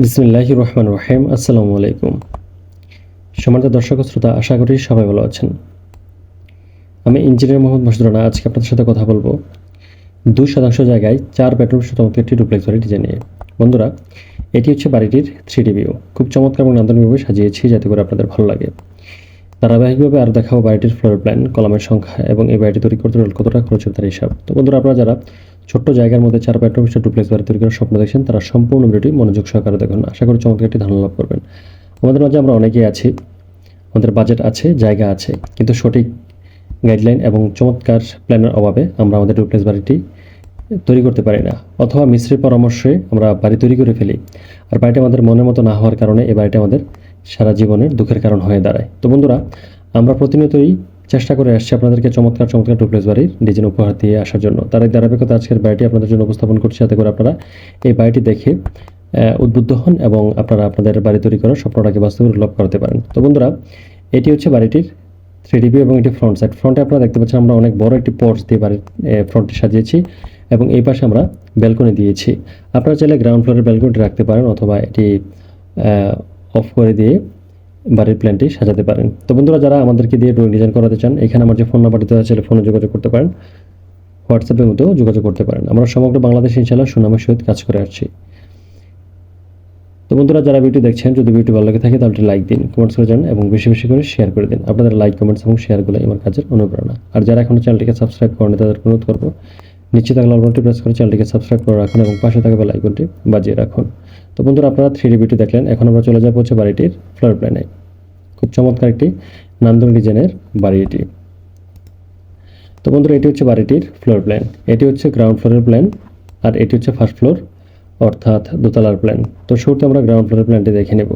বিসমিল্লাহির রহমানির রহিম। আসসালামু আলাইকুম। সম্মানিত দর্শক ও শ্রোতা, আশা করি সবাই ভালো আছেন। আমি ইঞ্জিনিয়ার মোহাম্মদ মাসুদ রানা। আজকে আপনাদের সাথে কথা বলবো 2% জায়গায় 4 বেডরুম চমৎকার একটি ডুপ্লেক্স বাড়ি ডিজাইন নিয়ে। বন্ধুরা, এটি হচ্ছে বাড়িটির 3D ভিউ। খুব চমৎকার এবং নান্দনিকভাবে সাজিয়েছি যাতে করে আপনাদের ভালো লাগে। ধারাবাহিকভাবে আরও দেখাবো বাড়িটির ফ্লোর প্ল্যান, কলামের সংখ্যা এবং এই বাড়িটি তৈরি করতে কত টাকা খরচ হবে তার হিসাব। তো বন্ধুরা, আপনারা যারা ছোট্ট জায়গার মধ্যে 4 বেডরুম ডুপ্লেক্স বাড়ি তৈরি করার স্বপ্ন দেখছেন, তারা সম্পূর্ণ ভিডিওটি মনোযোগ সহকারে দেখুন। আশা করি চমৎকার একটি ধারণা লাভ করবেন। আমাদের মাঝে আমরা অনেকেই আছি, আমাদের বাজেট আছে, জায়গা আছে, কিন্তু সঠিক গাইডলাইন এবং চমৎকার প্ল্যানের অভাবে আমরা আমাদের ডুপ্লেক্স বাড়িটি তৈরি করতে পারি না, অথবা মিস্ত্রির পরামর্শে আমরা বাড়ি তৈরি করে ফেলি। আর বাড়িটা আমাদের মনের মতো না হওয়ার কারণে এই বাড়িটা আমাদের সারা জীবনের দুঃখের কারণ হয়ে দাঁড়ায়। তো বন্ধুরা, আমরা প্রতিনিয়তই চেষ্টা করে আসছি আপনাদেরকে চমৎকার চমৎকার ডুপ্লেক্স বাড়ির ডিজাইন উপহার দিয়ে আসার জন্য। তার এই ধারাবাহিকতা আজকের বাড়িটি আপনাদের জন্য উপস্থাপন করছি, যাতে করে আপনারা এই বাড়িটি দেখে উদ্বুদ্ধ হন এবং আপনারা আপনাদের বাড়ি তৈরি করার স্বপ্নটাকে বাস্তবে লাভ করতে পারেন। তো বন্ধুরা, এটি হচ্ছে বাড়িটির 3D ভিউ এবং এটি ফ্রন্ট সাইড। ফ্রন্টে আপনারা দেখতে পাচ্ছেন আমরা অনেক বড় একটি পোর্চ দিয়ে বাড়ির ফ্রন্টটি সাজিয়েছি এবং এই পাশে আমরা ব্যালকনি দিয়েছি। আপনারা চাইলে গ্রাউন্ড ফ্লোরের ব্যালকনিটি রাখতে পারেন, অথবা এটি অফ করে দিয়ে বাড়ির প্ল্যানটি সাজাতে পারেন। তো বন্ধুরা, যারা আমাদেরকে দিয়ে ড্রয়িং ডিজাইন করাতে চান, এখানে আমার যে ফোন নাম্বারটি দেওয়া আছে, ফোনে যোগাযোগ করতে পারেন, হোয়াটসঅ্যাপের মধ্যেও যোগাযোগ করতে পারেন। আমরা সমগ্র বাংলাদেশে ইনশাআল্লাহ সুনামের সহিত কাজ করে আসছি। তো বন্ধুরা, যারা ভিডিও দেখছেন, যদি ভিডিও ভালো লাগে থাকে তাহলে লাইক দিন, কমেন্টস করে জানান এবং বেশি বেশি করে শেয়ার করে দিন। আপনাদের লাইক, কমেন্টস এবং শেয়ারগুলো আমার কাজের অনুপ্রেরণা। আর যারা এখনো চ্যানেলটিকে সাবস্ক্রাইব করেন, তাদের অনুরোধ করবো নিচে থাকা লাল বাটনটি প্রেস করে চ্যানেলটিকে সাবস্ক্রাইব করে রাখুন এবং পাশে থাকা বেল আইকনটি বাজিয়ে রাখুন। তো বন্ধুরা, আপনারা 3D ভিডিও দেখলেন, এখন আমরা চলে যাবো হচ্ছে বাড়িটির ফ্লোর প্ল্যানে। খুব চমৎকার একটি নান্দনিক ডিজাইনের বাড়ি এটি। তো বন্ধুরা, এটি হচ্ছে বাড়িটির ফ্লোর প্ল্যান। এটি হচ্ছে গ্রাউন্ড ফ্লোরের প্ল্যান, আর এটি হচ্ছে ফার্স্ট ফ্লোর অর্থাৎ দোতলার প্ল্যান। তো শুরুতে আমরা গ্রাউন্ড ফ্লোরের প্ল্যানটি দেখে নেব।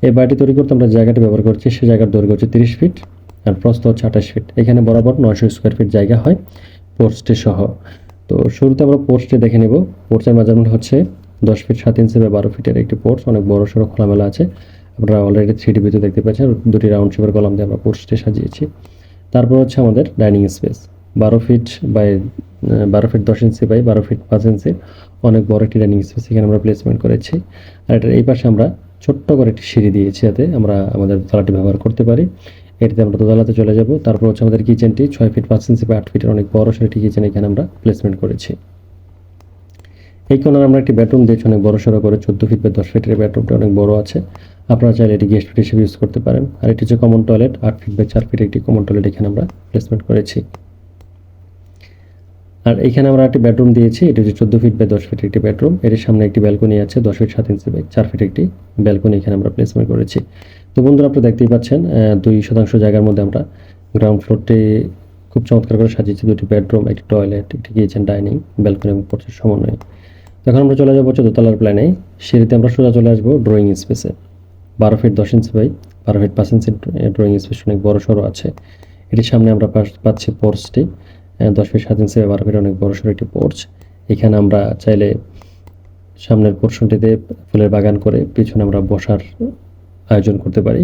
এই বাড়িটি তৈরি করতে আমরা জায়গাটি ব্যবহার করছি, সে জায়গার দৈর্ঘ্য হচ্ছে 30 ফিট আর প্রস্থ হচ্ছে 28 ফিট। এখানে বরাবর 900 স্কোয়ার ফিট জায়গা হয় পোর্চটি সহ। তো শুরুতে আমরা পোর্চটি দেখে নেব। পোর্চের মেজারমেন্ট হচ্ছে 10 ফিট 7 ইঞ্চি বা 12 ফিটের একটি পোর্চ, অনেক বড় সড়ো খোলামেলা আছে। আপনারা অলরেডি 3D ভিডিও দেখতে পাচ্ছেন, দুটি রাউন্ড শেপের কলাম দিয়ে আমরা পোর্চটি সাজিয়েছি। তারপর হচ্ছে আমাদের dining space 12 feet by 12 feet 10 inch by 12 feet 5 inch, অনেক বড় একটি ডাইনিং স্পেস এখানে আমরা প্লেসমেন্ট করেছি। আর এটার এই পাশে আমরা ছোট্ট করে একটি সিঁড়ি দিয়েছি, যাতে আমরা আমাদের দোতলাটি ব্যবহার করতে পারি। এটিতে আমরা দোতলাতে চলে যাব। তারপর হচ্ছে আমাদের কিচেনটি 6 ফিট 5 ইঞ্চি বা 8 ফিটের অনেক বড় সেটি কিচেন এখানে আমরা প্লেসমেন্ট করেছি। এই কোণার আমরা একটি বেডরুম দিয়েছি অনেক বড় সড়ো করে, 14 ফিট বা 10 ফিটের বেডরুমটা অনেক বড় আছে। আপনারা চাইলে এটি গেস্ট ফিট হিসেবে ইউজ করতে পারেন। আর এটি হচ্ছে common toilet, 8 feet by 4 feet একটি কমন টয়লেট এখানে আমরা প্লেসমেন্ট করেছি। আর এখানে আমরা একটি বেডরুম দিয়েছি, এটি হচ্ছে 14 ফিট বাই 10 ফিট একটি বেডরুম। এটির সামনে একটি ব্যালকনি আছে, 10 ফিট 7 ইঞ্চি বাই 4 ফিট একটি ব্যালকনি এখানে আমরা প্লেসমেন্ট করেছি। তো বন্ধুরা, আপনারা দেখতেই পাচ্ছেন 2% জায়গার মধ্যে আমরা গ্রাউন্ড ফ্লোরটি খুব চমৎকার করে সাজিয়েছি। দুটি বেডরুম, একটি টয়লেট, একটি কিচেন, ডাইনিং, ব্যালকনি এবং পোর্চের সমন্বয়ে। এখন আমরা চলে যাবো হচ্ছে দোতলার প্ল্যানে। সিঁড়িতে আমরা সোজা চলে আসবো ড্রয়িং স্পেসে। 12 feet 10 inch by 12 feet 5 inch drawing space অনেক বড় সড়ো আছে। এটির সামনে আমরা পাচ্ছি পোর্চটি 10 ফিট 7 ইঞ্চি বাই 12 ফিট অনেক বড় সড়ো একটি পোর্চ। এখানে আমরা চাইলে সামনের পোর্শনটিতে ফুলের বাগান করে পিছনে আমরা বসার আয়োজন করতে পারি।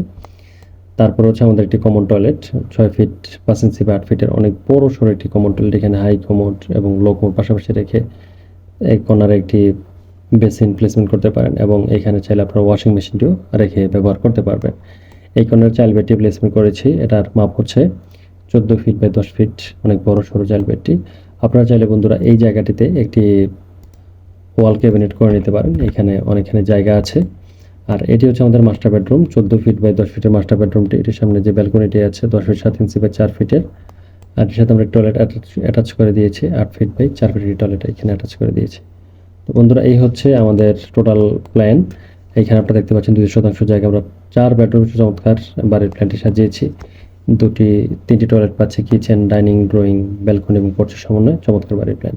তারপর হচ্ছে আমাদের একটি কমন টয়লেট 6 ফিট 5 ইঞ্চি বা 8 ফিটের অনেক বড় সড়ো একটি কমন টয়লেট। এখানে হাই কমোড এবং লো কমোড পাশাপাশি রেখে এক কর্নারে একটি বেসিন প্লেসমেন্ট করতে পারেন এবং এখানে চাইলে আপনারা ওয়াশিং মেশিনটিও রেখে ব্যবহার করতে পারবেন। এই কর্নারে চাইল্ড বেডটি প্লেসমেন্ট করেছি, এটার মাপ হচ্ছে 14 ফিট বাই 10 ফিট, অনেক বড় সড়ো চাইল্ড বেডটি। আপনারা চাইলে বন্ধুরা এই জায়গাটিতে একটি ওয়াল ক্যাবিনেট করে নিতে পারেন, এখানে অনেকখানি জায়গা আছে। আর এটি হচ্ছে আমাদের মাস্টার বেডরুম, 14 ফিট বাই 10 ফিটের মাস্টার বেডরুমটি। এটির সামনে যে ব্যালকনিটি আছে 10 ফিট 7 ইঞ্চি বাই 4 ফিটের। আর এর সাথে আমরা টয়লেট অ্যাটাচ করে দিয়েছি, 8 ফিট বাই 4 ফিটের টয়লেট এখানে অ্যাটাচ করে দিয়েছি। তো বন্ধুরা, এই হচ্ছে আমাদের টোটাল প্ল্যান। এখানে আপনারা দেখতে পাচ্ছেন 2% জায়গা আমরা 4 বেডরুম চমৎকার বাড়ির প্ল্যানটি সাজিয়েছি। 3টি টয়লেট পাচ্ছে, কিচেন, ডাইনিং, ড্রয়িং, ব্যালকনি এবং পোর্চের সমন্বয়ে চমৎকার বাড়ির প্ল্যান।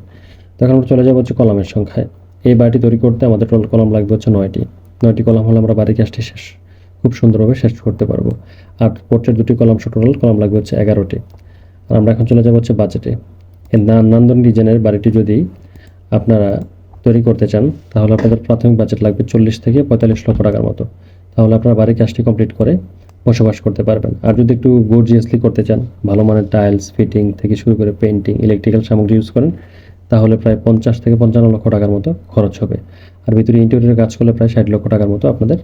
তো এখন আমরা চলে যাবো হচ্ছে কলামের সংখ্যায়। এই বাড়িটি তৈরি করতে আমাদের টোটাল কলাম লাগবে হচ্ছে 9টি কলাম হলে আমরা বাড়ির কাজটি খুব সুন্দরভাবে শেষ করতে পারবো। আর পোর্চের 2টি কলাম টোটাল কলাম লাগবে হচ্ছে 11টি। আর আমরা এখন চলে যাবো হচ্ছে বাজেটে। এই নান্দন ডিজাইনের বাড়িটি যদি আপনারা তৈরি করতে চান, তাহলে আপনাদের প্রাথমিক বাজেট লাগবে 40 থেকে 45 লক্ষ টাকার মতো। তাহলে আপনারা বাড়ির কাজটি কমপ্লিট করে বসবাস করতে পারবেন। আর যদি একটু গর্জিয়াসলি করতে চান, ভালো মানের টাইলস ফিটিং থেকে শুরু করে পেইন্টিং, ইলেকট্রিক্যাল সামগ্রী ইউজ করেন, তাহলে প্রায় 50 থেকে 55 লক্ষ টাকার মতো খরচ হবে। আর ভিতরে ইন্টেরিয়রের কাজ করলে প্রায় 60 লক্ষ টাকার মতো আপনাদের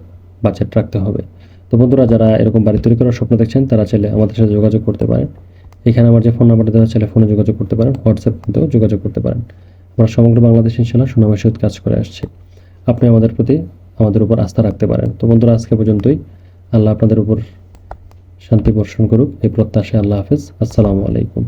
বাজেট রাখতে হবে। তো বন্ধুরা, যারা এরকম বাড়ি তৈরি করার স্বপ্ন দেখছেন তারা চাইলে আমাদের সাথে যোগাযোগ করতে পারেন। এখানে আমার যে ফোন নাম্বারটা দেওয়া, চাইলে ফোনে যোগাযোগ করতে পারেন, হোয়াটসঅ্যাপ কিন্তু যোগাযোগ করতে পারেন। আমরা সমগ্র বাংলাদেশ ইনশাআল্লাহ সুনামের সহিত কাজ করে আসছি। আপনি আমাদের উপর আস্থা রাখতে পারেন। তো বন্ধুরা, আজকে পর্যন্তই। আল্লাহ আপনাদের উপর শান্তি বর্ষণ করুক এই প্রত্যাশায়। আল্লাহ হাফেজ। আসসালামু আলাইকুম।